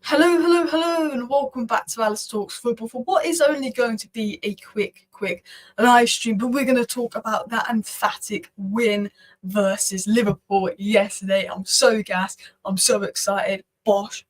Hello, and welcome back to Alice Talks Football for what is only going to be a quick live stream, but we're going to talk about that emphatic win versus Liverpool yesterday. I'm so gassed. I'm so excited. Bosh.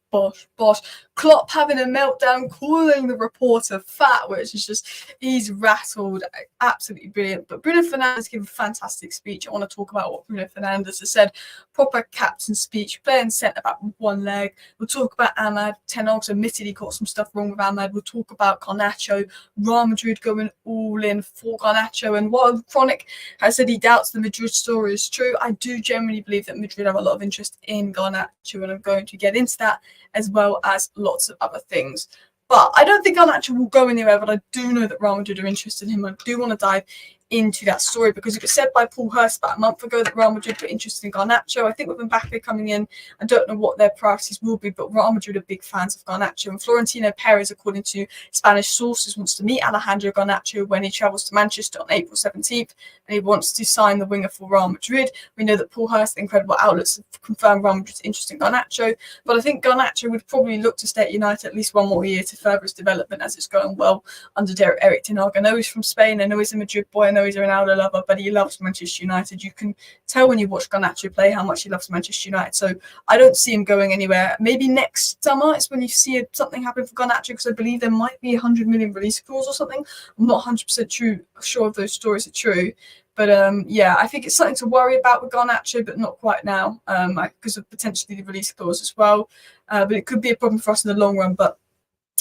Klopp having a meltdown, calling the reporter fat, which is just, he's rattled. Absolutely brilliant. But Bruno Fernandes gave a fantastic speech. I want to talk about what Bruno Fernandes has said. Proper captain speech, playing centre back with one leg. We'll talk about Ahmad. Ten Hag's admitted he got some stuff wrong with Ahmad. We'll talk about Garnacho. Real Madrid going all in for Garnacho. And while Chronic has said he doubts the Madrid story is true, I do generally believe that Madrid have a lot of interest in Garnacho, and I'm going to get into that as well as lots of other things. But I don't think Garnacho will go anywhere, but I do know that Real Madrid are interested in him. I do want to dive into that story because it was said by Paul Hurst about a month ago that Real Madrid were interested in Garnacho. I think with Mbappe coming in, I don't know what their priorities will be, but Real Madrid are big fans of Garnacho. And Florentino Perez, according to Spanish sources, wants to meet Alejandro Garnacho when he travels to Manchester on April 17th, and he wants to sign the winger for Real Madrid. We know that Paul Hurst, incredible outlets, have confirmed Real Madrid's interest in Garnacho, but I think Garnacho would probably look to stay at United at least one more year to further his development, as it's going well under Eric Ten Hag. I know he's from Spain, I know he's a Madrid boy, I know he's a Ronaldo lover, but he loves Manchester United. You can tell when you watch Garnacho play how much he loves Manchester United. So I don't see him going anywhere. Maybe next summer is when you see something happen for Garnacho, because I believe there might be 100 million release clause or something. I'm not 100% sure if those stories are true. But yeah, I think it's something to worry about with Garnacho, but not quite now, because of potentially the release clause as well. But it could be a problem for us in the long run. But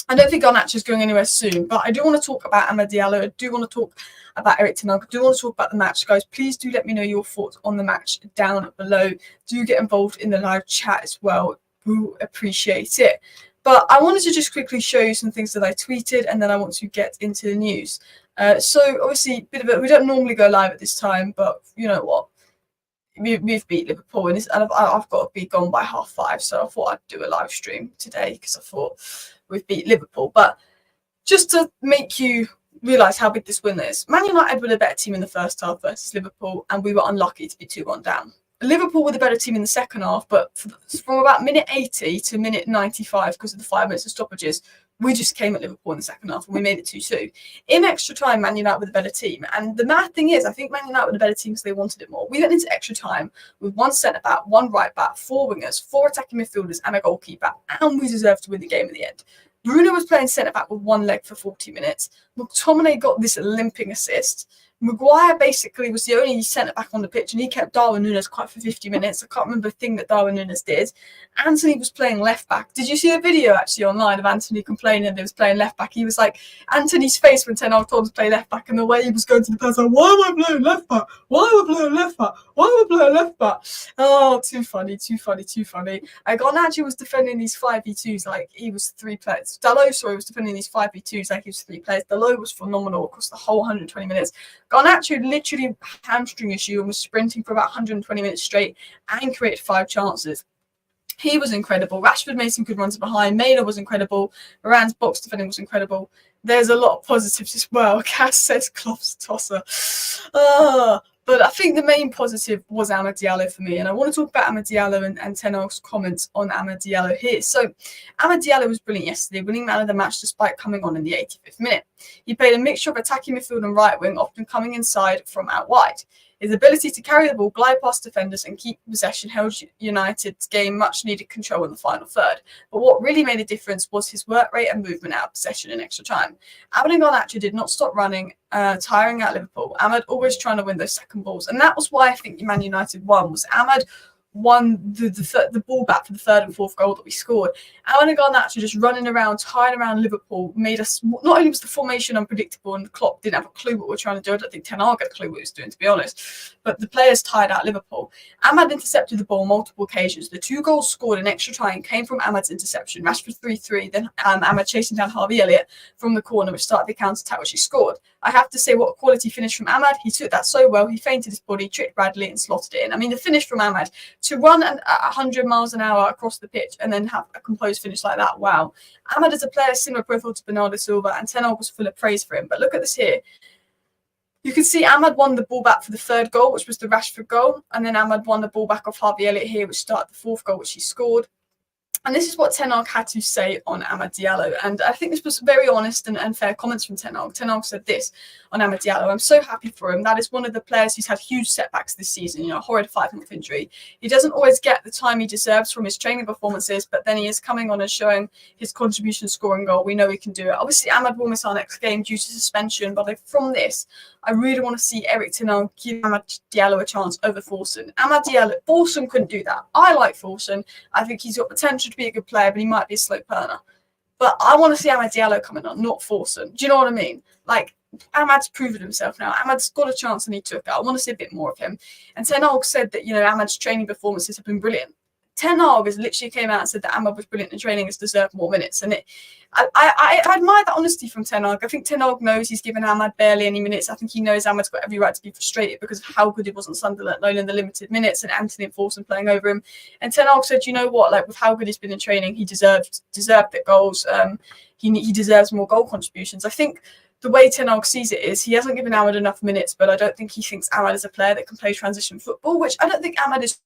I don't think Garnacho is going anywhere soon, but I do want to talk about Amad Diallo. I do want to talk about Eric Ten Hag. I do want to talk about the match, guys. Please do let me know your thoughts on the match down below. Do get involved in the live chat as well. We'll appreciate it. But I wanted to just quickly show you some things that I tweeted, and then I want to get into the news. So obviously, we don't normally go live at this time, but you know what? We've beat Liverpool, and I've got to be gone by 5:30, so I thought I'd do a live stream today because I thought we've beat Liverpool. But just to make you realise how big this win is, Man United were the better team in the first half versus Liverpool, and we were unlucky to be 2-1 down. Liverpool were the better team in the second half, but from about minute 80 to minute 95, because of the 5 minutes of stoppages, we just came at Liverpool in the second half and we made it 2-2. In extra time, Man United were the better team. And the mad thing is, I think Man United were the better team because they wanted it more. We went into extra time with one centre-back, one right-back, 4 wingers, 4 attacking midfielders and a goalkeeper. And we deserved to win the game in the end. Bruno was playing centre-back with one leg for 40 minutes. McTominay got this limping assist. Maguire basically was the only centre-back on the pitch, and he kept Darwin Núñez quiet for 50 minutes. I can't remember a thing that Darwin Núñez did. Anthony was playing left-back. Did you see a video actually online of Anthony complaining that he was playing left-back? He was like, Anthony's face when Ten Hag told him to play left-back, and the way he was going to the person, like, why am I playing left-back? Why am I playing left-back? Why am I playing left-back? Oh, too funny. Garnacho was defending these 5v2s like he was 3 players. Dalot, was defending these 5v2s like he was 3 players. Dalot was phenomenal across the whole 120 minutes. Garnacho literally hamstring issue and was sprinting for about 120 minutes straight and created 5 chances. He was incredible. Rashford made some good runs behind. Maynard was incredible. Varane's box defending was incredible. There's a lot of positives as well. Cass says Klopp's tosser. But I think the main positive was Amad Diallo for me. And I want to talk about Amad Diallo and Ten Hag's comments on Amad Diallo here. So Amad Diallo was brilliant yesterday, winning man of the match despite coming on in the 85th minute. He played a mixture of attacking midfield and right wing, often coming inside from out wide. His ability to carry the ball, glide past defenders and keep possession held United's game much needed control in the final third. But what really made a difference was his work rate and movement out of possession in extra time. Ahmad and Garnacho did not stop running, tiring out Liverpool. Ahmad always trying to win those second balls. And that was why I think Man United won, was Ahmad won the ball back for the 3rd and 4th goal that we scored. Ahmad and Garnacho just running around, tiring around Liverpool, made us, not only was the formation unpredictable and Klopp didn't have a clue what we were trying to do, I don't think Ten Hag had a clue what he was doing, to be honest, but the players tired out Liverpool. Ahmad intercepted the ball on multiple occasions. The 2 goals scored in extra time came from Ahmad's interception. Rashford 3-3, then Ahmad chasing down Harvey Elliott from the corner, which started the counter-attack, which he scored. I have to say, what a quality finish from Ahmad. He took that so well. He feinted his body, tricked Bradley and slotted it in. I mean, the finish from Ahmad, to run at 100 miles an hour across the pitch and then have a composed finish like that, wow. Ahmad is a player similar profile to Bernardo Silva, and Ten Hag was full of praise for him. But look at this here. You can see Ahmad won the ball back for the 3rd goal, which was the Rashford goal, and then Ahmad won the ball back off Harvey Elliott here, which started the 4th goal, which he scored. And this is what Ten Hag had to say on Amad Diallo. And I think this was very honest and fair comments from Ten Hag. Ten Hag said this on Amad Diallo: "I'm so happy for him. That is one of the players who's had huge setbacks this season, you know, a horrid 5-month injury. He doesn't always get the time he deserves from his training performances, but then he is coming on and showing his contribution scoring goal. We know he can do it. Obviously, Amad will miss our next game due to suspension, but from this, I really want to see Eric Ten Hag give Amad Diallo a chance over Forson. Amad Diallo, Forson couldn't do that. I like Forson. I think he's got potential to be a good player, but he might be a slow burner. But I want to see Amad Diallo coming on, not Forson. Do you know what I mean? Like, Amad's proven himself now. Amad's got a chance and he took it. I want to see a bit more of him. And Ten Hag said that, you know, Amad's training performances have been brilliant. Ten Hag has literally came out and said that Amad was brilliant in training, has deserved more minutes. And I admire that honesty from Ten Hag. I think Ten Hag knows he's given Amad barely any minutes. I think he knows Amad's got every right to be frustrated because of how good he was on Sunderland, alone in the limited minutes, and Anthony and Forson playing over him. And Ten Hag said, you know what, like with how good he's been in training, he deserved the goals. He deserves more goal contributions. I think the way Ten Hag sees it is he hasn't given Amad enough minutes, but I don't think he thinks Amad is a player that can play transition football, which I don't think Amad is.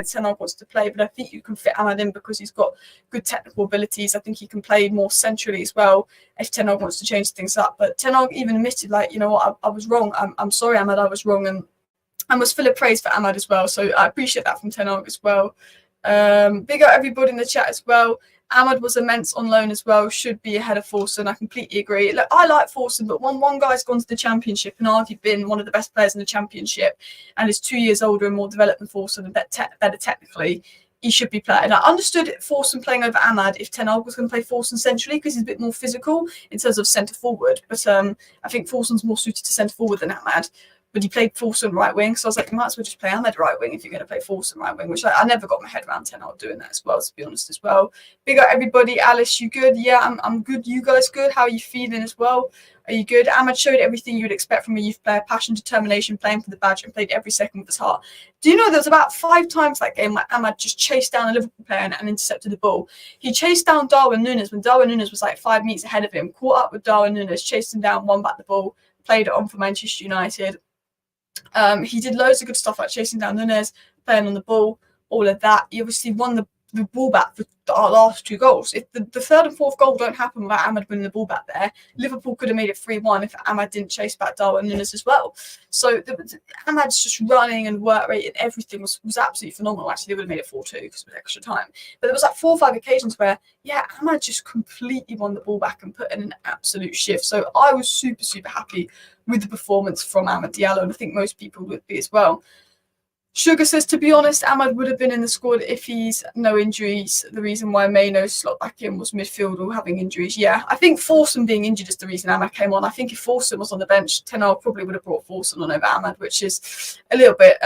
Ten Hag wants to play, but I think you can fit Amad in because he's got good technical abilities. I think he can play more centrally as well if Ten Hag wants to change things up. But Ten Hag even admitted, like, you know what, I was wrong. I'm sorry, Amad, I was wrong, and was full of praise for Amad as well. So I appreciate that from Ten Hag as well. Big up everybody in the chat as well. Amad was immense on loan as well, should be ahead of Forson. I completely agree. Look, I like Forson, but one guy's gone to the Championship and arguably been one of the best players in the Championship and is 2 years older and more developed than Forson and better technically, he should be playing. I understood Forson playing over Amad if Ten Hag was going to play Forson centrally because he's a bit more physical in terms of centre forward. But I think Forson's more suited to centre forward than Amad. But he played Forson right wing, so I was like, you might as well just play Amad right wing if you're going to play Forson right wing, which I never got my head around Ten Hag doing that as well, to be honest as well. Big up everybody. Alice, you good? Yeah, I'm good. You guys good? How are you feeling as well? Are you good? Amad showed everything you would expect from a youth player: passion, determination, playing for the badge, and played every second with his heart. Do you know there was about 5 times that game where Amad just chased down a Liverpool player and intercepted the ball? He chased down Darwin Núñez when Darwin Núñez was like 5 meters ahead of him, caught up with Darwin Núñez, chased him down, won back the ball, played it on for Manchester United. He did loads of good stuff like chasing down Núñez, playing on the ball, all of that. He obviously won the ball back for our last 2 goals. If the third and fourth goal don't happen without Amad winning the ball back there, Liverpool could have made it 3-1 if Amad didn't chase back Darwin Núñez as well. So Amad's just running and work rate and everything was absolutely phenomenal. Actually, they would have made it 4-2 because it was extra time. But there was like 4 or 5 occasions where, yeah, Amad just completely won the ball back and put in an absolute shift. So I was super, super happy with the performance from Amad Diallo, and I think most people would be as well. Sugar says, to be honest, Amad would have been in the squad if he's no injuries. The reason why Mayno slot back in was midfield or having injuries. Yeah, I think Forson being injured is the reason Amad came on. I think if Forson was on the bench, Ten Hag probably would have brought Forson on over Amad, which is a little bit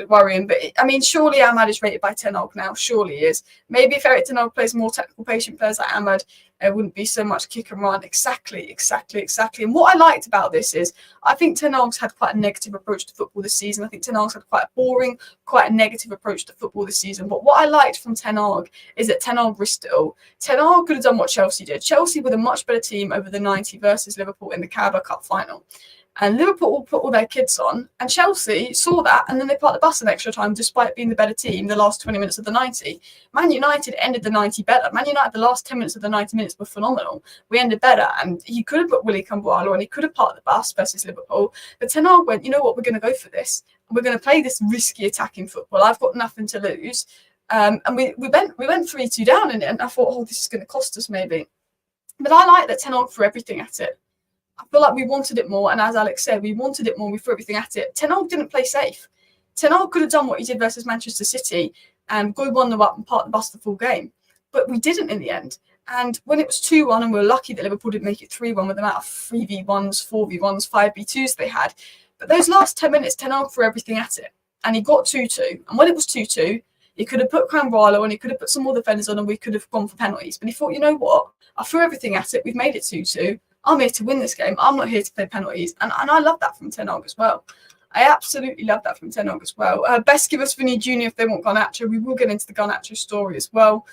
worrying. But I mean, surely Amad is rated by Ten Hag now. Surely he is. Maybe if Eric Ten Hag plays more technical, patient players like Amad, it wouldn't be so much kick and run. Exactly. And what I liked about this is I think Ten Hag's had quite a negative approach to football this season. I think Ten Hag's had quite a boring, quite a negative approach to football this season. But what I liked from Ten Hag is that Ten Hag risked it all. Ten Hag could have done what Chelsea did. Chelsea were a much better team over the 90 versus Liverpool in the Carabao Cup final. And Liverpool put all their kids on, and Chelsea saw that, and then they parked the bus in extra time despite being the better team the last 20 minutes of the 90. Man United ended the 90 better. Man United, the last 10 minutes of the 90 minutes were phenomenal. We ended better, and he could have put Willy Cambualo and he could have parked the bus versus Liverpool. But Ten Hag went, you know what, we're going to go for this. We're going to play this risky attacking football. I've got nothing to lose. And we went 3-2 down in it, and I thought, oh, this is going to cost us maybe. But I like that Ten Hag threw everything at it. I feel like we wanted it more, and as Alex said, we wanted it more. We threw everything at it. Ten Hag didn't play safe. Ten Hag could have done what he did versus Manchester City and go 1-0 up and park the bus the full game, but we didn't in the end. And when it was 2-1, and we were lucky that Liverpool didn't make it 3-1 with the amount of 3v1s, 4v1s, 5v2s they had. But those last 10 minutes, Ten Hag threw everything at it, and he got 2-2. And when it was 2-2, he could have put Cambualo and he could have put some more defenders on, and we could have gone for penalties. But he thought, you know what? I threw everything at it. We've made it 2-2. I'm here to win this game. I'm not here to play penalties. And I love that from Ten Hag as well. I absolutely love that from Ten Hag as well. Best give us Vinny Jr. if they want Garnacho. We will get into the Garnacho story as well.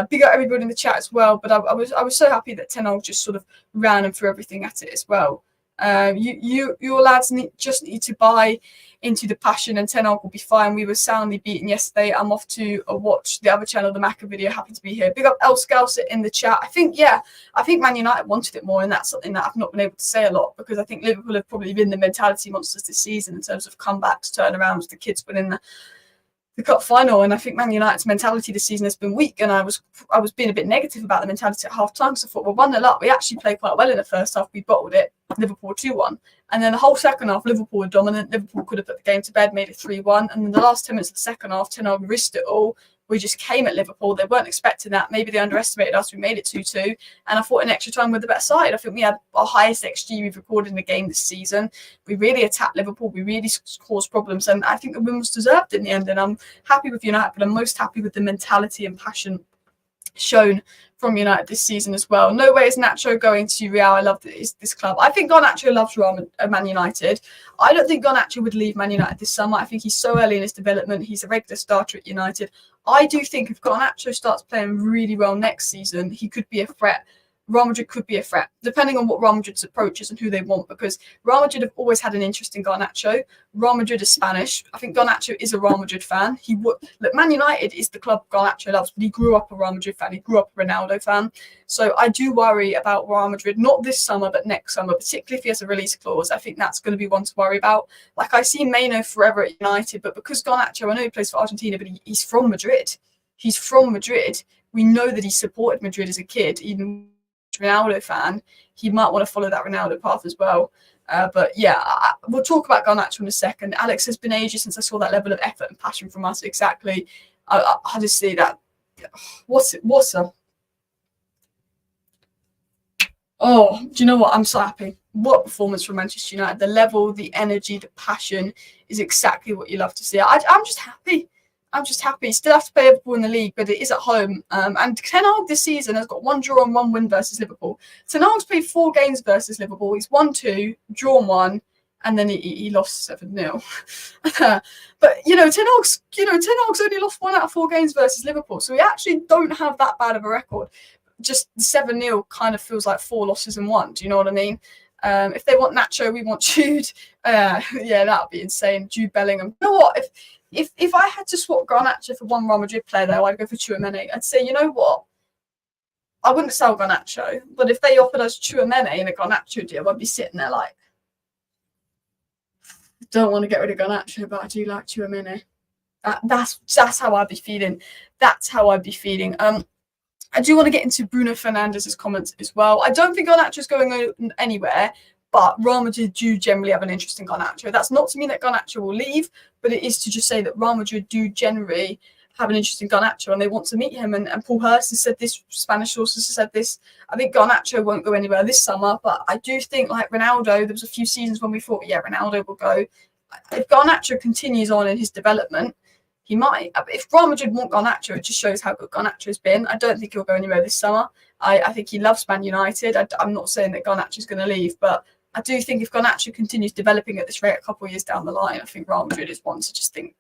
Big up everybody in the chat as well. But I was so happy that Ten Hag just sort of ran and threw everything at it as well. Your lads just need to buy into the passion, and Ten Hag will be fine. We were soundly beaten yesterday. I'm off to watch the other channel, the Macca video. Happy to be here. Big up El Scouser in the chat. I think Man United wanted it more, and that's something that I've not been able to say a lot, because I think Liverpool have probably been the mentality monsters this season in terms of comebacks, turnarounds, the kids winning the cup final. And I think Man United's mentality this season has been weak, and I was being a bit negative about the mentality at half time, because I thought, well, 1-0 up, we actually played quite well in the first half. We bottled it. Liverpool 2-1, and then the whole second half Liverpool were dominant. Liverpool could have put the game to bed, made it 3-1, and then the last 10 minutes of the second half, Ten Hag risked it all. We just came at Liverpool. They weren't expecting that. Maybe they underestimated us. We made it 2-2, and I thought in extra time we're the better side. I think we had our highest XG we've recorded in the game this season. We really attacked Liverpool. We really caused problems, and I think the win was deserved in the end. And I'm happy with United, but I'm most happy with the mentality and passion shown from United this season as well. No way is Nacho going to Real. I love this club. I think Garnacho loves Man United. I don't think Garnacho would leave Man United this summer. I think he's so early in his development. He's a regular starter at United. I do think if Garnacho starts playing really well next season, he could be a threat. Real Madrid could be a threat, depending on what Real Madrid's approach is and who they want, because Real Madrid have always had an interest in Garnacho. Real Madrid is Spanish. I think Garnacho is a Real Madrid fan. Man United is the club Garnacho loves, but he grew up a Real Madrid fan. He grew up a Ronaldo fan. So I do worry about Real Madrid, not this summer, but next summer, particularly if he has a release clause. I think that's going to be one to worry about. Like, I see Meno forever at United, but because Garnacho, I know he plays for Argentina, but he's from Madrid. He's from Madrid. We know that he supported Madrid as a kid, even Ronaldo fan. He might want to follow that Ronaldo path as well. But yeah, we'll talk about Garnacho in a second. Alex, has been ages since I saw that level of effort and passion from us. Exactly. I just see that. Oh, do you know what? I'm so happy. What performance from Manchester United. The level, the energy, the passion is exactly what you love to see. I'm just happy. I'm just happy. Still have to play Liverpool in the league, but it is at home. And Ten Hag this season has got 1 draw and 1 win versus Liverpool. Ten Hag's played 4 games versus Liverpool. He's won 2, drawn 1, and then he lost 7-0. But Ten Hag's only lost 1 out of 4 games versus Liverpool, so we actually don't have that bad of a record. Just the 7-0 kind of feels like 4 losses in 1. Do you know what I mean? If they want Nacho, we want Jude. Yeah, that would be insane. Jude Bellingham. You know what? If I had to swap Garnacho for one Real Madrid player, though, I'd go for Tchouaméni. I'd say, you know what? I wouldn't sell Garnacho, but if they offered us Tchouaméni in a Garnacho deal, I'd be sitting there like, I don't want to get rid of Garnacho, but I do like Tchouaméni. That's how I'd be feeling. That's how I'd be feeling. I do want to get into Bruno Fernandes's comments as well. I don't think Garnacho's going anywhere, but Real Madrid do generally have an interest in Garnacho. That's not to mean that Garnacho will leave, but it is to just say that Real Madrid do generally have an interest in Garnacho and they want to meet him. And Paul Hurst has said this, Spanish sources have said this. I think Garnacho won't go anywhere this summer, but I do think, like Ronaldo, there was a few seasons when we thought, yeah, Ronaldo will go. If Garnacho continues on in his development, he might. If Real Madrid want Garnacho, it just shows how good Garnacho's been. I don't think he'll go anywhere this summer. I think he loves Man United. I'm not saying that Garnacho's going to leave, but I do think if Garnacho continues developing at this rate a couple of years down the line, I think Real Madrid is one to just think,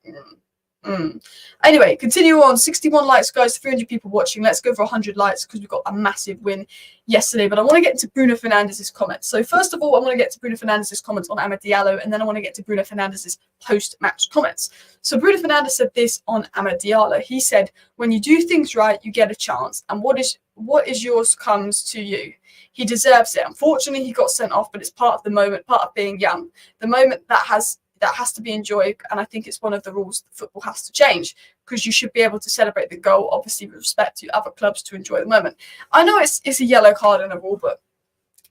Anyway, continue on. 61 likes, guys. 300 people watching. Let's go for 100 likes because we got a massive win yesterday. But I want to get into Bruno Fernandes's comments. So first of all, I want to get to Bruno Fernandes's comments on Amad Diallo, and then I want to get to Bruno Fernandes's post-match comments. So Bruno Fernandes said this on Amad Diallo. He said, "When you do things right, you get a chance, and what is yours comes to you. He deserves it. Unfortunately, he got sent off, but it's part of the moment, part of being young. The moment that has to be enjoyed, and I think it's one of the rules that football has to change, because you should be able to celebrate the goal, obviously with respect to other clubs, to enjoy the moment." I know it's a yellow card in a rule book,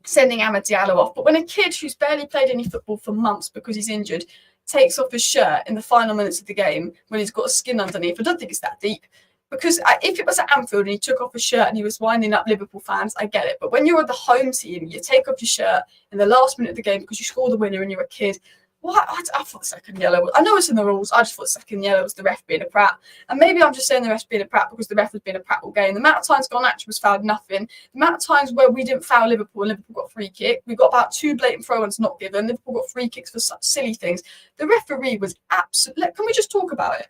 sending Amad Diallo off, but when a kid who's barely played any football for months because he's injured takes off his shirt in the final minutes of the game when he's got a skin underneath, I don't think it's that deep. Because if it was at Anfield and he took off his shirt and he was winding up Liverpool fans, I get it. But when you're at the home team, you take off your shirt in the last minute of the game because you score the winner and you're a kid. Well, I thought the second yellow. I know it's in the rules. I just thought the second yellow was the ref being a prat. And maybe I'm just saying the ref being a prat because the ref has been a prat all game. The amount of times Garnacho was fouled, nothing. The amount of times where we didn't foul Liverpool and Liverpool got a free kick. We got about 2 blatant throw-ins not given. Liverpool got free kicks for such silly things. The referee was absolutely... Can we just talk about it?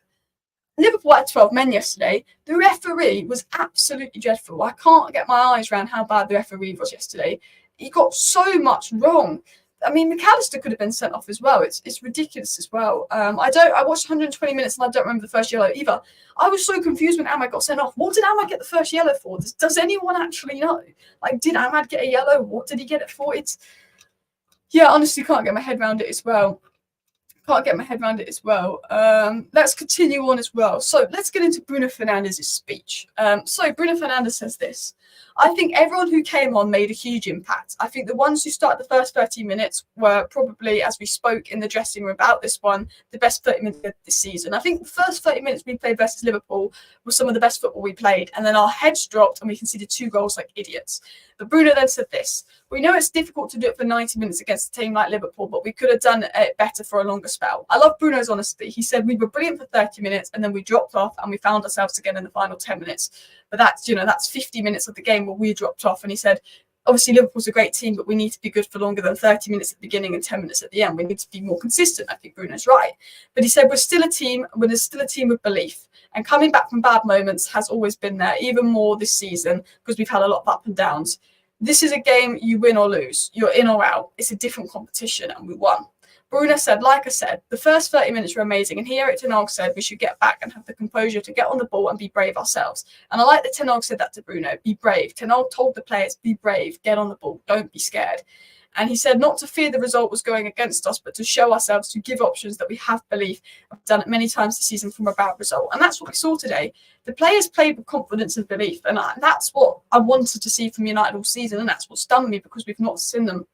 Liverpool had 12 men yesterday. The referee was absolutely dreadful. I can't get my eyes around how bad the referee was yesterday. He got so much wrong. I mean, McAllister could have been sent off as well. It's ridiculous as well. I watched 120 minutes and I don't remember the first yellow either. I was so confused when Ahmad got sent off. What did Ahmad get the first yellow for? Does anyone actually know? Like, did Ahmad get a yellow? What did he get it for? Yeah, honestly, can't get my head around it as well. Let's continue on as well. So let's get into Bruno Fernandes' speech. So Bruno Fernandes says this: I think everyone who came on made a huge impact. I think the ones who started the first 30 minutes were probably, as we spoke in the dressing room about this one, the best 30 minutes of this season. I think the first 30 minutes we played versus Liverpool was some of the best football we played. And then our heads dropped and we conceded 2 goals like idiots. But Bruno then said this: we know it's difficult to do it for 90 minutes against a team like Liverpool, but we could have done it better for a longer spell. I love Bruno's honesty. He said we were brilliant for 30 minutes and then we dropped off and we found ourselves again in the final 10 minutes. But that's 50 minutes of the game where we dropped off. And he said, obviously Liverpool's a great team, but we need to be good for longer than 30 minutes at the beginning and 10 minutes at the end. We need to be more consistent. I think Bruno's right. But he said we're still a team with belief. And coming back from bad moments has always been there, even more this season, because we've had a lot of up and downs. This is a game you win or lose. You're in or out. It's a different competition, and we won. Bruno said, like I said, the first 30 minutes were amazing. And here Erik ten Hag said we should get back and have the composure to get on the ball and be brave ourselves. And I like that ten Hag said that to Bruno. Be brave. Ten Hag told the players, be brave, get on the ball, don't be scared. And he said not to fear the result was going against us, but to show ourselves, to give options that we have belief. I've done it many times this season from a bad result. And that's what we saw today. The players played with confidence and belief. And that's what I wanted to see from United all season. And that's what stunned me, because we've not seen them,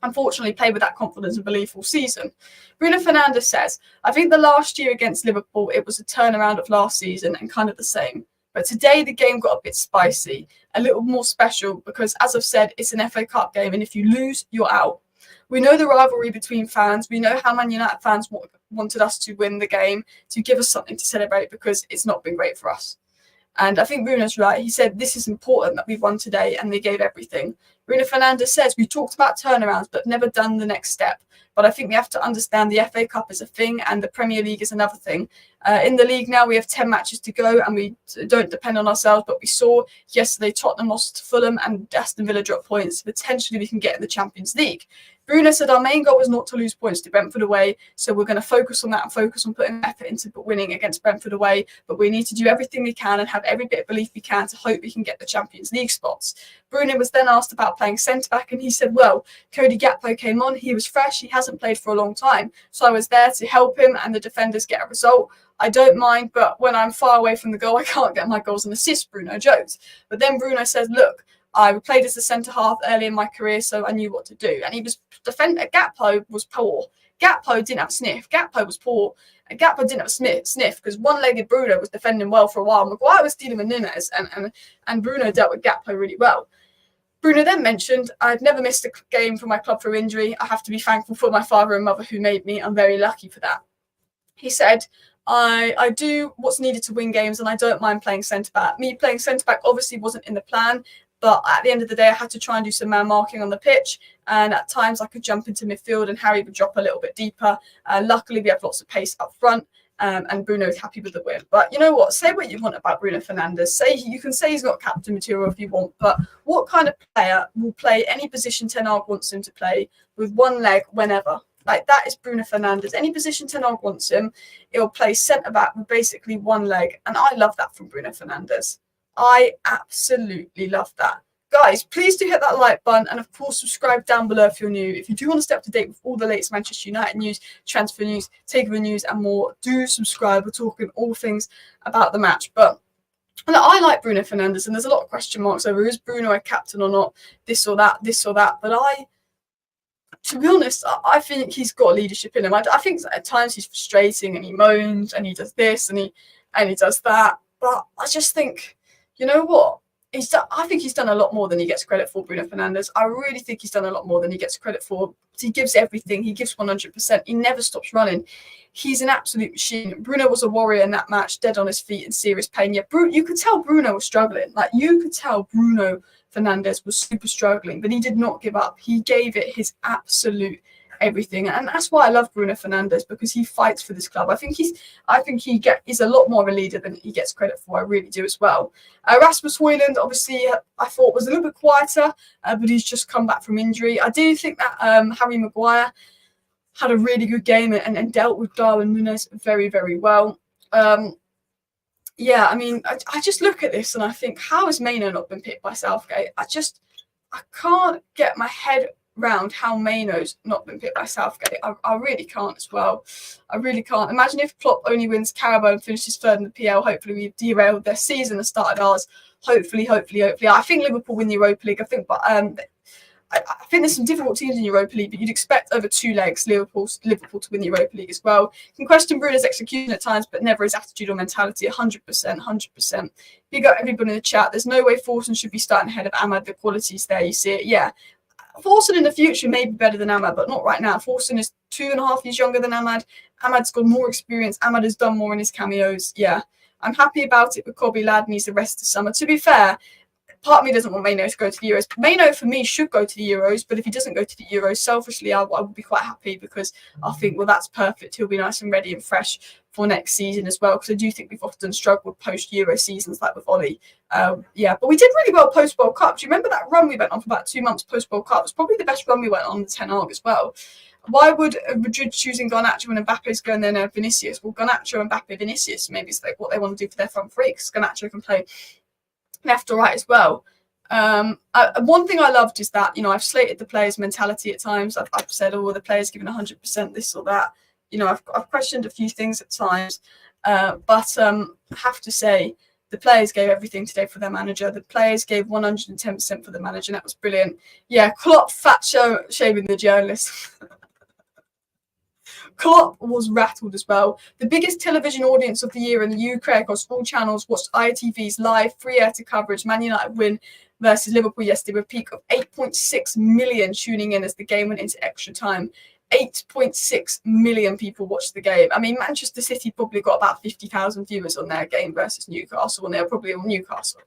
unfortunately, play with that confidence and belief all season. Bruno Fernandes says, I think the last year against Liverpool, it was a turnaround of last season and kind of the same. But today the game got a bit spicy, a little more special, because as I've said, it's an FA Cup game, and if you lose, you're out. We know the rivalry between fans. We know how Man United fans wanted us to win the game, to give us something to celebrate, because it's not been great for us. And I think Bruno's right. He said this is important that we've won today, and they gave everything. Bruno Fernandes says we talked about turnarounds but never done the next step. But I think we have to understand the FA Cup is a thing and the Premier League is another thing. In the league now, we have 10 matches to go and we don't depend on ourselves. But we saw yesterday Tottenham lost to Fulham and Aston Villa dropped points. Potentially we can get in the Champions League. Bruno said our main goal was not to lose points to Brentford away. So we're going to focus on that and focus on putting effort into winning against Brentford away. But we need to do everything we can and have every bit of belief we can to hope we can get the Champions League spots. Bruno was then asked about playing centre-back and he said, well, Cody Gakpo came on. He was fresh. He hasn't played for a long time. So I was there to help him and the defenders get a result. I don't mind, but when I'm far away from the goal, I can't get my goals and assists, Bruno jokes. But then Bruno says, look, I played as a centre-half early in my career, so I knew what to do. And he was defending. Gakpo was poor. Gakpo didn't have sniff. Gakpo was poor. And Gakpo didn't have sniff because one-legged Bruno was defending well for a while. Maguire was dealing with Nunez, and Bruno dealt with Gakpo really well. Bruno then mentioned, I've never missed a game for my club through injury. I have to be thankful for my father and mother who made me. I'm very lucky for that. He said, I do what's needed to win games and I don't mind playing centre-back. Me playing centre-back obviously wasn't in the plan, but at the end of the day, I had to try and do some man marking on the pitch. And at times I could jump into midfield and Harry would drop a little bit deeper. Luckily, we have lots of pace up front. And Bruno is happy with the win. But you know what? Say what you want about Bruno Fernandes. You can say he's not captain material if you want. But what kind of player will play any position Ten Hag wants him to play with one leg whenever? Like, that is Bruno Fernandes. Any position Ten Hag wants him, he'll play centre-back with basically one leg. And I love that from Bruno Fernandes. I absolutely love that. Guys, please do hit that like button and, of course, subscribe down below if you're new. If you do want to stay up to date with all the latest Manchester United news, transfer news, takeover news and more, do subscribe. We're talking all things about the match. But I like Bruno Fernandes, and there's a lot of question marks over is Bruno a captain or not, this or that. But to be honest, I think he's got leadership in him. I think at times he's frustrating and he moans and he does this and he does that. But I just think, you know what? I think he's done a lot more than he gets credit for, Bruno Fernandes. I really think he's done a lot more than he gets credit for. He gives everything. He gives 100%. He never stops running. He's an absolute machine. Bruno was a warrior in that match, dead on his feet in serious pain. Yeah, you could tell Bruno was struggling. Like, you could tell Bruno Fernandes was super struggling, but he did not give up. He gave it his absolute everything. And that's why I love Bruno Fernandes, because he fights for this club. I think he's a lot more of a leader than he gets credit for. I really do as well. Rasmus Højlund, obviously, I thought was a little bit quieter, but he's just come back from injury. I do think that Harry Maguire had a really good game and dealt with Darwin Núñez very, very well. Yeah, I mean, I just look at this and I think, how has Maino not been picked by Southgate? I can't get my head round how Maino's not been picked by Southgate. I really can't as well. I really can't. Imagine if Klopp only wins Carabao and finishes third in the PL. Hopefully we've derailed their season and started ours. Hopefully. I think Liverpool win the Europa League. I think I think there's some difficult teams in Europa League, but you'd expect over two legs Liverpool to win the Europa League as well. You can question Bruno's execution at times, but never his attitude or mentality. 100%. Big up everybody in the chat. There's no way Forson should be starting ahead of Ahmad. The quality's there, you see it. Yeah. Forson in the future may be better than Ahmad, but not right now. Forson is 2.5 years younger than Ahmad. Ahmad's got more experience. Ahmad has done more in his cameos. Yeah. I'm happy about it, but Kobe Lad needs the rest of summer. To be fair, part of me doesn't want Maino to go to the Euros. Maino, for me, should go to the Euros, but if he doesn't go to the Euros, selfishly, I would be quite happy, because I think, well, that's perfect. He'll be nice and ready and fresh for next season as well, because I do think we've often struggled post-Euro seasons, like with Ollie. Yeah, but we did really well post-World Cup. Do you remember that run we went on for about 2 months post-World Cup? It was probably the best run we went on in Ten Hag as well. Why would Madrid choosing Garnacho and Mbappe's going there now Vinicius? Well, Garnacho, Mbappe, Vinicius, maybe it's like what they want to do for their front three, because Garnacho can play left or right as well. One thing I loved is that, I've slated the players' mentality at times. I've said, the players giving 100% this or that. I've questioned a few things at times, but I have to say the players gave everything today for their manager. The players gave 110% for the manager, and that was brilliant. Yeah, Klopp shaving the journalists. Klopp was rattled as well. The biggest television audience of the year in the UK across all channels watched ITV's live free air to coverage Man United win versus Liverpool yesterday, with a peak of 8.6 million tuning in as the game went into extra time. 8.6 million people watched the game. I mean, Manchester City probably got about 50,000 viewers on their game versus Newcastle, and they were probably on Newcastle.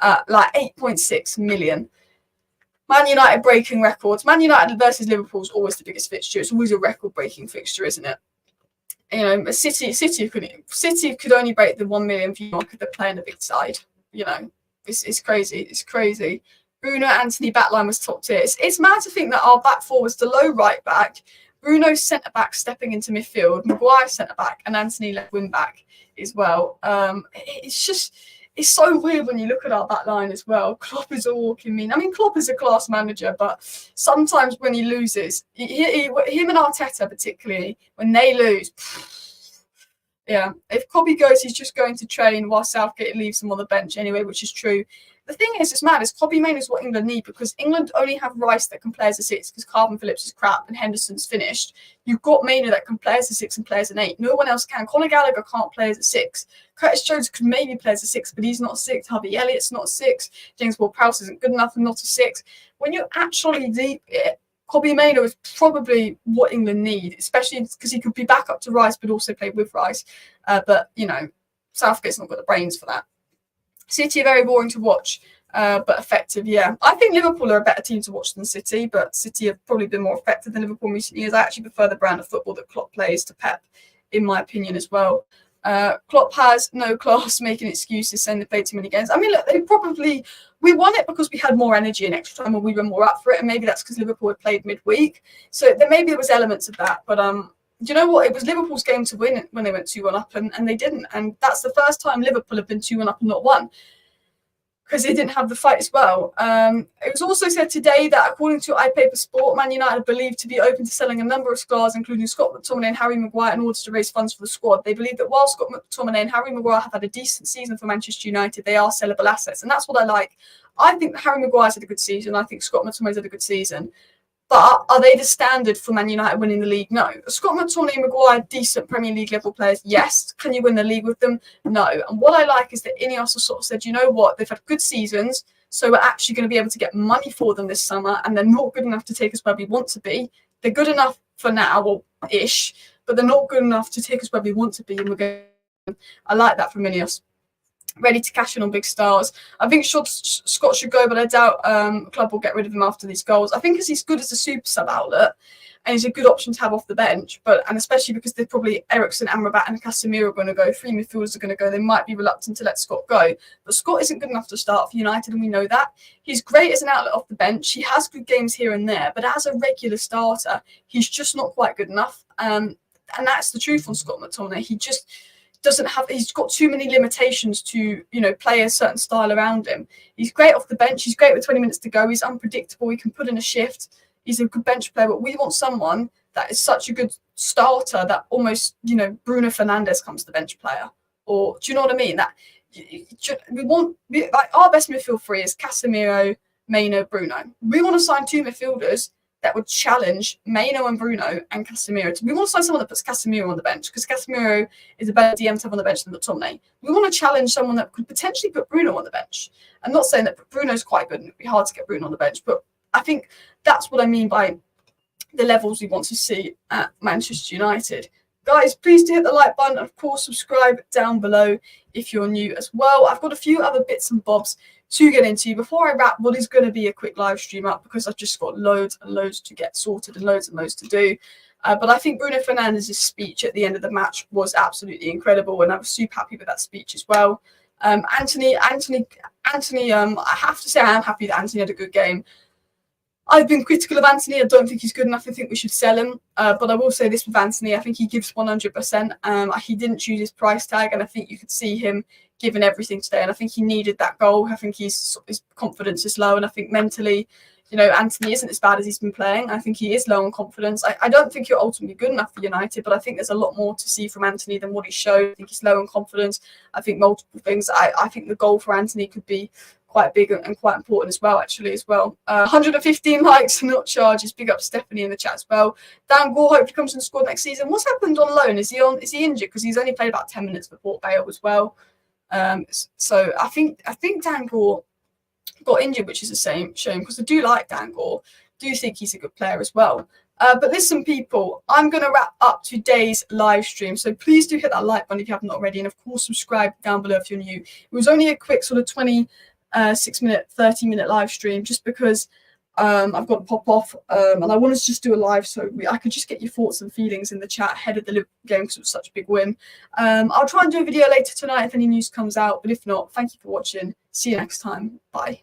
8.6 million. Man United breaking records. Man United versus Liverpool is always the biggest fixture. It's always a record-breaking fixture, isn't it? City could only break the 1 million view mark if they're playing a big side. It's crazy. It's crazy. Bruno, Anthony backline was top tier. It's mad to think that our back four was the low right back, Bruno centre back stepping into midfield, Maguire centre back, and Anthony left wing back as well. It's so weird when you look at our back line as well. Klopp is a walking mean. I mean, Klopp is a class manager, but sometimes when he loses, him and Arteta particularly, when they lose, yeah. If Kobe goes, he's just going to train while Southgate leaves him on the bench anyway, which is true. The thing is, it's mad, is Kobe Main is what England need, because England only have Rice that can play as a 6 because Calvin Phillips is crap and Henderson's finished. You've got Maynard that can play as a 6 and play as an 8. No one else can. Conor Gallagher can't play as a 6. Curtis Jones could maybe play as a 6, but he's not a 6. Harvey Elliott's not a 6. James Ward-Prowse isn't good enough and not a 6. When you're actually deep it, Kobe Maynard is probably what England need, especially because he could be back up to Rice but also play with Rice. But, Southgate's not got the brains for that. City are very boring to watch. But effective, yeah. I think Liverpool are a better team to watch than City, but City have probably been more effective than Liverpool in recent years. I actually prefer the brand of football that Klopp plays to Pep, in my opinion, as well. Klopp has no class, making excuses, saying they played too many games. I mean, look, we won it because we had more energy in extra time, and we were more up for it, and maybe that's because Liverpool had played midweek. So there was elements of that, but do you know what? It was Liverpool's game to win when they went 2-1 up, and they didn't. And that's the first time Liverpool have been 2-1 up and not won, because they didn't have the fight as well. It was also said today that, according to iPaper Sport, Man United are believed to be open to selling a number of stars, including Scott McTominay and Harry Maguire, in order to raise funds for the squad. They believe that while Scott McTominay and Harry Maguire have had a decent season for Manchester United, they are sellable assets, and that's what I like. I think that Harry Maguire's had a good season. I think Scott McTominay's had a good season. But are they the standard for Man United winning the league? No. Scott McTominay and Maguire, decent Premier League level players. Yes. Can you win the league with them? No. And what I like is that Ineos have sort of said, you know what? They've had good seasons, so we're actually going to be able to get money for them this summer, and they're not good enough to take us where we want to be. They're good enough for now, or ish, but they're not good enough to take us where we want to be. And I like that from Ineos. Ready to cash in on big stars. I think Scott should go, but I doubt club will get rid of him after these goals. I think he's good as a super sub outlet. and he's a good option to have off the bench. And especially because they're probably Eriksen, Amrabat, and Casemiro are going to go. 3 midfielders are going to go. They might be reluctant to let Scott go, but Scott isn't good enough to start for United, and we know that. He's great as an outlet off the bench. He has good games here and there, but as a regular starter, he's just not quite good enough. And that's the truth on Scott McTominay. He just doesn't have, he's got too many limitations to, play a certain style around him. He's great off the bench. He's great with 20 minutes to go. He's unpredictable. He can put in a shift. He's a good bench player, but we want someone that is such a good starter that almost, Bruno Fernandes comes the bench player. Or do you know what I mean? That we want, like, our best midfield three is Casemiro, Maino, Bruno. We want to sign 2 midfielders that would challenge Maino and Bruno and Casemiro. We want to sign someone that puts Casemiro on the bench, because Casemiro is a better DM to have on the bench than McTominay. We want to challenge someone that could potentially put Bruno on the bench. I'm not saying that Bruno's quite good and it'd be hard to get Bruno on the bench, but I think that's what I mean by the levels we want to see at Manchester United. Guys, please do hit the like button and, of course, subscribe down below if you're new as well. I've got a few other bits and bobs to get into before I wrap what is going to be a quick live stream up, because I've just got loads and loads to get sorted and loads to do. But I think Bruno Fernandes' speech at the end of the match was absolutely incredible, and I was super happy with that speech as well. Anthony, I have to say I am happy that Anthony had a good game. I've been critical of Anthony. I don't think he's good enough. I think we should sell him. But I will say this with Anthony. I think he gives 100%. He didn't choose his price tag, and I think you could see him giving everything today. And I think he needed that goal. I think his confidence is low. And I think mentally, Anthony isn't as bad as he's been playing. I think he is low on confidence. I don't think you're ultimately good enough for United, but I think there's a lot more to see from Anthony than what he showed. I think he's low on confidence. I think multiple things. I think the goal for Anthony could be quite big and quite important as well, actually, 115 likes, not charges. Big up Stephanie in the chat as well. Dan Gore hopefully comes and scored next season. What's happened on loan? Is he injured? Because he's only played about 10 minutes for Port Vale as well. So I think Dan Gore got injured, which is a shame, because I do like Dan Gore. Do think he's a good player as well. But listen, people, I'm going to wrap up today's live stream. So please do hit that like button if you haven't already. And, of course, subscribe down below if you're new. It was only a quick sort of 26-minute, 30-minute live stream, just because I've got to pop off, and I wanted to just do a live so I could just get your thoughts and feelings in the chat ahead of the Liverpool game, because it was such a big win. I'll try and do a video later tonight if any news comes out, but if not, thank you for watching. See you next time. Bye.